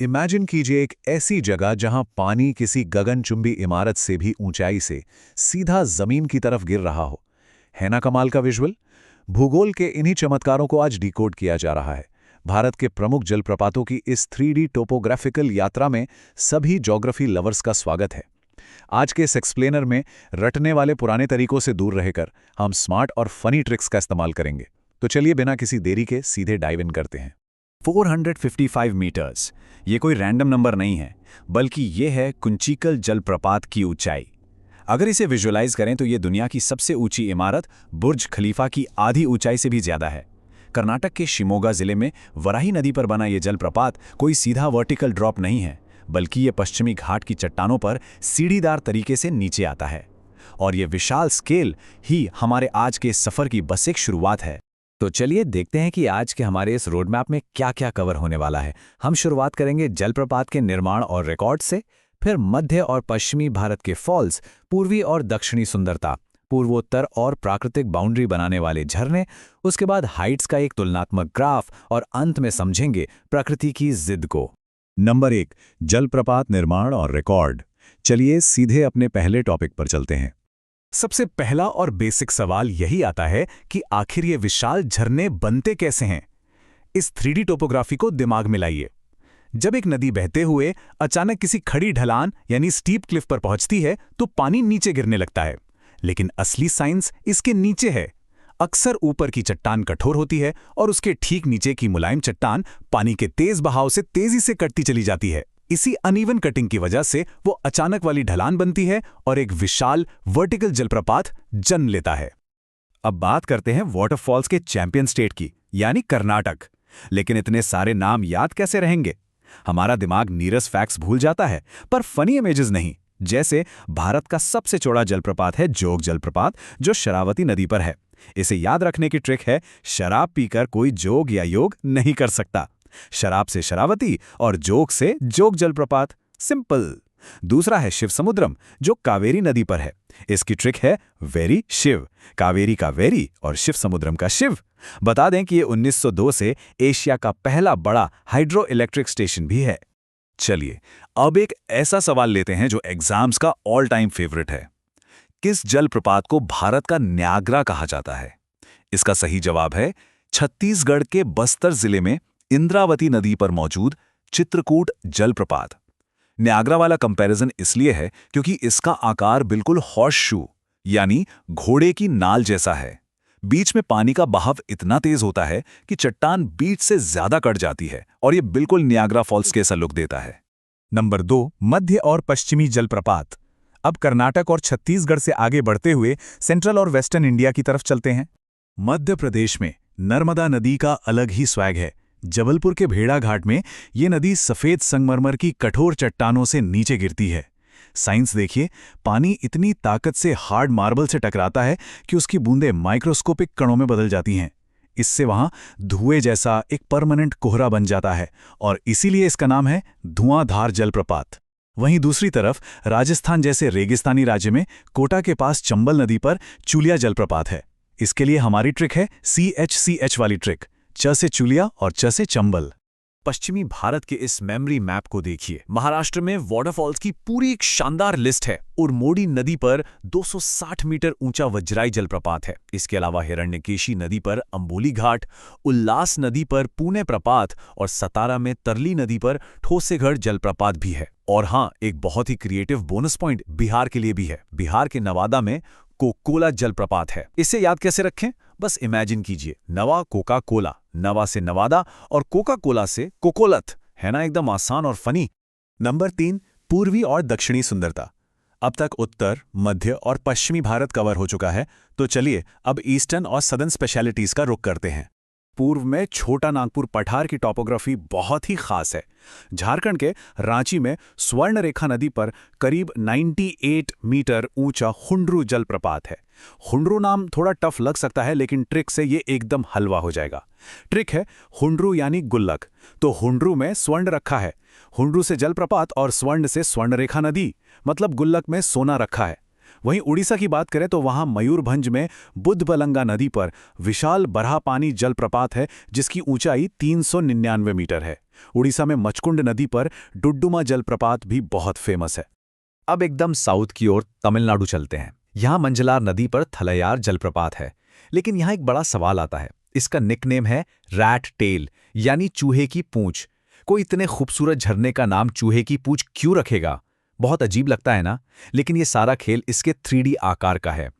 Imagine कीजिए एक ऐसी जगह जहां पानी किसी गगनचुंबी इमारत से भी ऊंचाई से सीधा जमीन की तरफ गिर रहा हो। है ना कमाल का विजुअल। भूगोल के इन्हीं चमत्कारों को आज डिकोड किया जा रहा है। भारत के प्रमुख जलप्रपातों की इस 3D टोपोग्राफिकल यात्रा में सभी ज्योग्राफी लवर्स का स्वागत है। आज के इस एक्सप्लेनर में रटने वाले पुराने तरीकों से दूर रहकर हम स्मार्ट और फनी ट्रिक्स का इस्तेमाल करेंगे। तो चलिए बिना किसी देरी के सीधे डाइव इन करते हैं। 455 मीटर्स, ये कोई रैंडम नंबर नहीं है, बल्कि ये है कुंचिकल जलप्रपात की ऊंचाई। अगर इसे विजुअलाइज करें तो ये दुनिया की सबसे ऊंची इमारत बुर्ज खलीफा की आधी ऊंचाई से भी ज्यादा है। कर्नाटक के शिमोगा जिले में वराही नदी पर बना ये जलप्रपात कोई सीधा वर्टिकल ड्रॉप नहीं है, बल्कि ये पश्चिमी घाट की चट्टानों पर सीढ़ीदार तरीके से नीचे आता है। और ये विशाल स्केल ही हमारे आज के सफर की बस एक शुरुआत है। तो चलिए देखते हैं कि आज के हमारे इस रोड मैप में क्या क्या कवर होने वाला है। हम शुरुआत करेंगे जलप्रपात के निर्माण और रिकॉर्ड से, फिर मध्य और पश्चिमी भारत के फॉल्स, पूर्वी और दक्षिणी सुंदरता, पूर्वोत्तर और प्राकृतिक बाउंड्री बनाने वाले झरने, उसके बाद हाइट्स का एक तुलनात्मक ग्राफ और अंत में समझेंगे प्रकृति की जिद को। नंबर 1, जलप्रपात निर्माण और रिकॉर्ड। चलिए सीधे अपने पहले टॉपिक पर चलते हैं। सबसे पहला और बेसिक सवाल यही आता है कि आखिर ये विशाल झरने बनते कैसे हैं। इस 3D टोपोग्राफी को दिमाग में लाइए। जब एक नदी बहते हुए अचानक किसी खड़ी ढलान यानी स्टीप क्लिफ पर पहुंचती है तो पानी नीचे गिरने लगता है, लेकिन असली साइंस इसके नीचे है। अक्सर ऊपर की चट्टान कठोर होती है और उसके ठीक नीचे की मुलायम चट्टान पानी के तेज बहाव से तेजी से कटती चली जाती है। इसी अनइवन कटिंग की वजह से वो अचानक वाली ढलान बनती है और एक विशाल वर्टिकल जलप्रपात जन्म लेता है। अब बात करते हैं वाटरफॉल्स के चैंपियन स्टेट की, यानी कर्नाटक। लेकिन इतने सारे नाम याद कैसे रहेंगे? हमारा दिमाग नीरस फैक्ट्स भूल जाता है, पर फनी इमेजेस नहीं। जैसे भारत का सबसे चौड़ा जलप्रपात है जोग जलप्रपात, जो शरावती नदी पर है। इसे याद रखने की ट्रिक है, शराब पीकर कोई जोग या योग नहीं कर सकता। शराब से शरावती और जोग से जोग जलप्रपात, सिंपल। दूसरा है शिव समुद्रम, जो कावेरी नदी पर है। इसकी ट्रिक है वेरी शिव, कावेरी का वेरी और शिव समुद्रम का शिव। बता दें कि ये 1902 से एशिया का पहला बड़ा हाइड्रो इलेक्ट्रिक स्टेशन भी है। चलिए अब एक ऐसा सवाल लेते हैं जो एग्जाम्स का ऑल टाइम फेवरेट है। किस जलप्रपात को भारत का न्यागरा कहा जाता है? इसका सही जवाब है छत्तीसगढ़ के बस्तर जिले में इंद्रावती नदी पर मौजूद चित्रकूट जलप्रपात। न्यागरा वाला कंपैरिजन इसलिए है क्योंकि इसका आकार बिल्कुल हॉर्स शू यानी घोड़े की नाल जैसा है। बीच में पानी का बहाव इतना तेज होता है कि चट्टान बीच से ज्यादा कट जाती है और ये बिल्कुल न्यागरा फॉल्स जैसा लुक देता है। नंबर 2, मध्य और पश्चिमी जलप्रपात। अब कर्नाटक और छत्तीसगढ़ से आगे बढ़ते हुए सेंट्रल और वेस्टर्न इंडिया की तरफ चलते हैं। मध्य प्रदेश में नर्मदा नदी का अलग ही स्वैग है। जबलपुर के भेड़ा घाट में ये नदी सफेद संगमरमर की कठोर चट्टानों से नीचे गिरती है। साइंस देखिए, पानी इतनी ताकत से हार्ड मार्बल से टकराता है कि उसकी बूंदें माइक्रोस्कोपिक कणों में बदल जाती हैं। इससे वहां धुएं जैसा एक परमानेंट कोहरा बन जाता है और इसीलिए इसका नाम है धुआंधार जलप्रपात। वहीं दूसरी तरफ राजस्थान जैसे रेगिस्तानी राज्य में कोटा के पास चंबल नदी पर चुलिया जलप्रपात है। इसके लिए हमारी ट्रिक है CH वाली ट्रिक, च से चुलिया और च से चंबल। पश्चिमी भारत के इस मेमोरी मैप को देखिए। महाराष्ट्र में वाटरफॉल्स की पूरी एक शानदार लिस्ट है। उरमोडी नदी पर 260 मीटर ऊंचा वज्राई जलप्रपात है। इसके अलावा हिरण्यकेशी नदी पर अंबोली घाट, उल्लास नदी पर पुणे प्रपात और सतारा में तरली नदी पर ठोसेगढ़ जलप्रपात भी है। और हाँ, एक बहुत ही क्रिएटिव बोनस पॉइंट बिहार के लिए भी है। बिहार के नवादा में कोकोला जलप्रपात है। इसे याद कैसे रखें? बस इमेजिन कीजिए, नवा कोका कोला, नवा से नवादा और कोका कोला से कोकोलत। है ना एकदम आसान और फनी। नंबर 3, पूर्वी और दक्षिणी सुंदरता। अब तक उत्तर, मध्य और पश्चिमी भारत कवर हो चुका है, तो चलिए अब ईस्टर्न और सदर्न स्पेशलिटीज का रुख करते हैं। पूर्व में छोटा नागपुर पठार की टोपोग्राफी बहुत ही खास है। झारखंड के रांची में स्वर्णरेखा नदी पर करीब 98 मीटर ऊंचा हुंड्रू जलप्रपात है। हुंड्रू नाम थोड़ा टफ लग सकता है, लेकिन ट्रिक से ये एकदम हलवा हो जाएगा। ट्रिक है हुंड्रू यानी गुल्लक, तो हुंड्रू में स्वर्ण रखा है। हुंड्रू से जलप्रपात और स्वर्ण से स्वर्णरेखा नदी, मतलब गुल्लक में सोना रखा है। वहीं उड़ीसा की बात करें तो वहां मयूरभंज में बुद्धबलंगा नदी पर विशाल बरहापानी जलप्रपात है, जिसकी ऊंचाई 399 मीटर है। उड़ीसा में मचकुंड नदी पर डुड्डुमा जलप्रपात भी बहुत फेमस है। अब एकदम साउथ की ओर तमिलनाडु चलते हैं। यहाँ मंजलार नदी पर थलैयार जलप्रपात है, लेकिन यहाँ एक बड़ा सवाल आता है। इसका निकनेम है रैट टेल, यानी चूहे की पूंछ। कोई इतने खूबसूरत झरने का नाम चूहे की पूंछ क्यों रखेगा? बहुत अजीब लगता है ना? लेकिन ये सारा खेल इसके 3D आकार का है।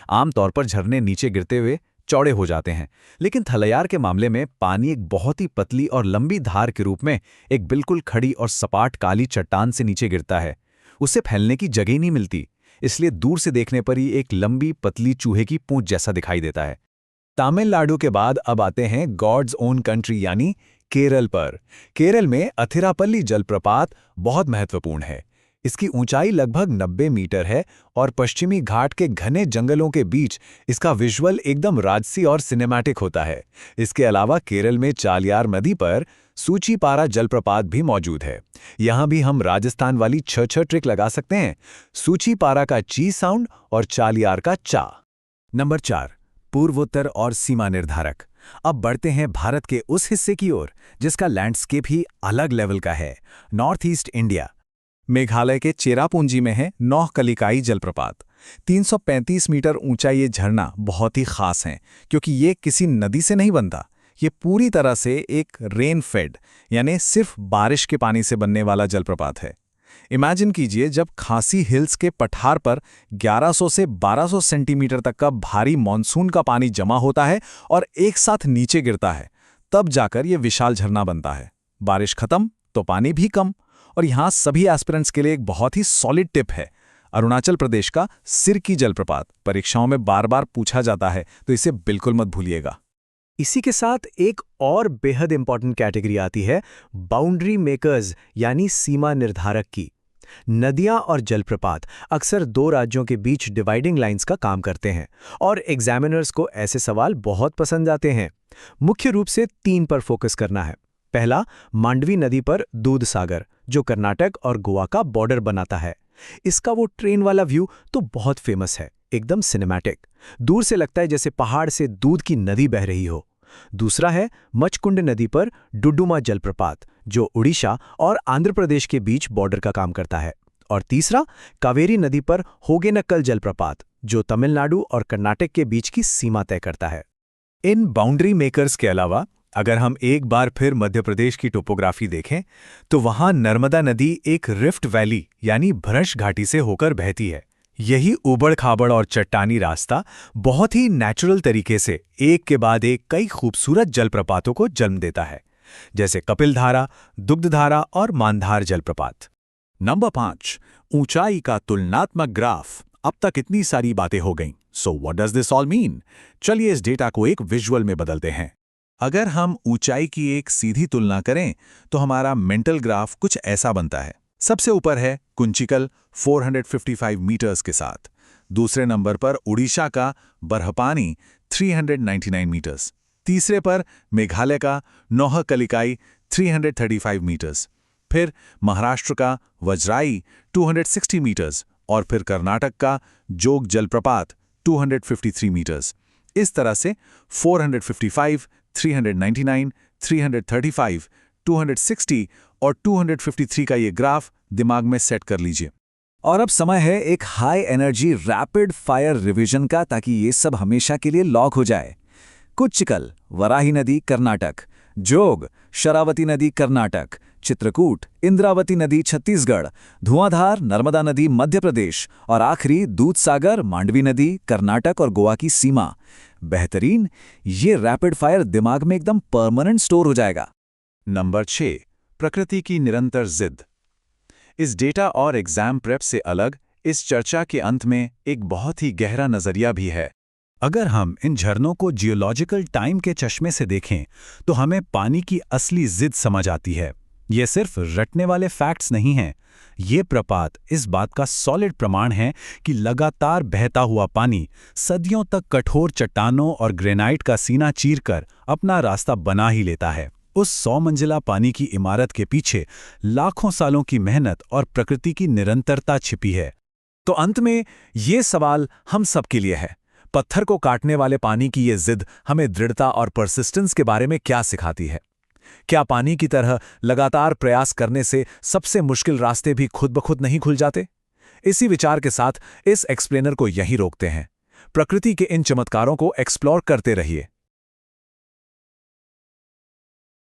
आमतौर पर झरने नीचे गिरते हुए चौड़े हो जाते हैं, लेकिन थलैयार के मामले में पानी एक बहुत ही पतली और लंबी धार के रूप में एक बिल्कुल खड़ी और सपाट काली चट्टान से नीचे गिरता है। उसे फैलने की जगह ही नहीं मिलती, इसलिए दूर से देखने पर ही एक लंबी पतली चूहे की पूंछ जैसा दिखाई देता है। तमिलनाडु के बाद अब आते हैं गॉड्स ओन कंट्री यानी केरल पर। केरल में अथिरापल्ली जलप्रपात बहुत महत्वपूर्ण है। इसकी ऊंचाई लगभग 90 मीटर है और पश्चिमी घाट के घने जंगलों के बीच इसका विजुअल एकदम राजसी और सिनेमैटिक होता है। इसके अलावा केरल में चालियार नदी पर सूचीपारा जलप्रपात भी मौजूद है। यहाँ भी हम राजस्थान वाली छ ट्रिक लगा सकते हैं, सूचीपारा का ची साउंड और चालियार का चा। नंबर 4, पूर्वोत्तर और सीमा निर्धारक। अब बढ़ते हैं भारत के उस हिस्से की ओर जिसका लैंडस्केप ही अलग लेवल का है, नॉर्थ ईस्ट इंडिया। मेघालय के चेरापूंजी में है नौहकलिकाई जलप्रपात। 335 मीटर ऊंचा ये झरना बहुत ही खास है, क्योंकि ये किसी नदी से नहीं बनता। ये पूरी तरह से एक रेन फेड यानी सिर्फ बारिश के पानी से बनने वाला जलप्रपात है। इमेजिन कीजिए, जब खासी हिल्स के पठार पर 1100 से 1200 सेंटीमीटर तक का भारी मॉनसून का पानी जमा होता है और एक साथ नीचे गिरता है, तब जाकर ये विशाल झरना बनता है। बारिश खत्म तो पानी भी कम। और यहाँ सभी एस्पिरेंट्स के लिए एक बहुत ही सॉलिड टिप है, अरुणाचल प्रदेश का सिरकी जलप्रपात। परीक्षाओं में बार बार पूछा जाता है, तो इसे बिल्कुल मत भूलिएगा। इसी के साथ एक और बेहद इंपॉर्टेंट कैटेगरी आती है बाउंड्री मेकर्स यानी सीमा निर्धारक की। नदियां और जलप्रपात अक्सर 2 राज्यों के बीच डिवाइडिंग लाइंस का काम करते हैं और एग्जामिनर्स को ऐसे सवाल बहुत पसंद आते हैं। मुख्य रूप से 3 पर फोकस करना है। पहला, मांडवी नदी पर दूधसागर, जो कर्नाटक और गोवा का बॉर्डर बनाता है। इसका वो ट्रेन वाला व्यू तो बहुत फेमस है, एकदम सिनेमैटिक। दूर से लगता है जैसे पहाड़ से दूध की नदी बह रही हो। दूसरा है मचकुंड नदी पर डुडुमा जलप्रपात, जो उड़ीसा और आंध्र प्रदेश के बीच बॉर्डर का काम करता है। और तीसरा, कावेरी नदी पर होगेनकल जलप्रपात, जो तमिलनाडु और कर्नाटक के बीच की सीमा तय करता है। इन बाउंड्री मेकर्स के अलावा अगर हम एक बार फिर मध्य प्रदेश की टोपोग्राफी देखें, तो वहां नर्मदा नदी एक रिफ्ट वैली यानी भ्रंश घाटी से होकर बहती है। यही उबड़-खाबड़ और चट्टानी रास्ता बहुत ही नेचुरल तरीके से एक के बाद एक कई खूबसूरत जलप्रपातों को जन्म देता है, जैसे कपिलधारा, दुग्धधारा और मानधार जलप्रपात। नंबर 5, ऊंचाई का तुलनात्मक ग्राफ। अब तक इतनी सारी बातें हो गईं, so what does this all mean? चलिए इस डेटा को एक विजुअल में बदलते हैं। अगर हम ऊंचाई की एक सीधी तुलना करें तो हमारा मेंटल ग्राफ कुछ ऐसा बनता है। सबसे ऊपर है कुंचिकल 455 मीटर्स के साथ। दूसरे नंबर पर उड़ीसा का बरहपानी 399 मीटर्स। तीसरे पर मेघालय का नौहकलिकाई 335 मीटर्स। फिर महाराष्ट्र का वज्राई 260 मीटर्स और फिर कर्नाटक का जोग जलप्रपात 253 मीटर्स। इस तरह से 455, 399, 335, 260 और 253 का ये ग्राफ दिमाग में सेट कर लीजिए। और अब समय है एक high energy rapid fire revision का, ताकि ये सब हमेशा के लिए लॉक हो जाए। कुच्चिकल वराही नदी कर्नाटक, जोग शरावती नदी कर्नाटक, चित्रकूट इंद्रावती नदी छत्तीसगढ़, धुआंधार नर्मदा नदी मध्य प्रदेश और आखिरी दूधसागर मांडवी नदी कर्नाटक और गोवा की सीमा। बेहतरीन, ये रैपिड फायर दिमाग में एकदम परमानेंट स्टोर हो जाएगा। नंबर 6, प्रकृति की निरंतर जिद। इस डेटा और एग्जाम प्रेप से अलग इस चर्चा के अंत में एक बहुत ही गहरा नजरिया भी है। अगर हम इन झरनों को जियोलॉजिकल टाइम के चश्मे से देखें तो हमें पानी की असली जिद समझ आती है। ये सिर्फ रटने वाले फैक्ट्स नहीं हैं, ये प्रपात इस बात का सॉलिड प्रमाण है कि लगातार बहता हुआ पानी सदियों तक कठोर चट्टानों और ग्रेनाइट का सीना चीरकर अपना रास्ता बना ही लेता है। उस 100 मंजिला पानी की इमारत के पीछे लाखों सालों की मेहनत और प्रकृति की निरंतरता छिपी है। तो अंत में ये सवाल हम सबके लिए है, पत्थर को काटने वाले पानी की ये जिद हमें दृढ़ता और परसिस्टेंस के बारे में क्या सिखाती है? क्या पानी की तरह लगातार प्रयास करने से सबसे मुश्किल रास्ते भी खुद ब खुद नहीं खुल जाते? इसी विचार के साथ इस एक्सप्लेनर को यहीं रोकते हैं। प्रकृति के इन चमत्कारों को एक्सप्लोर करते रहिए।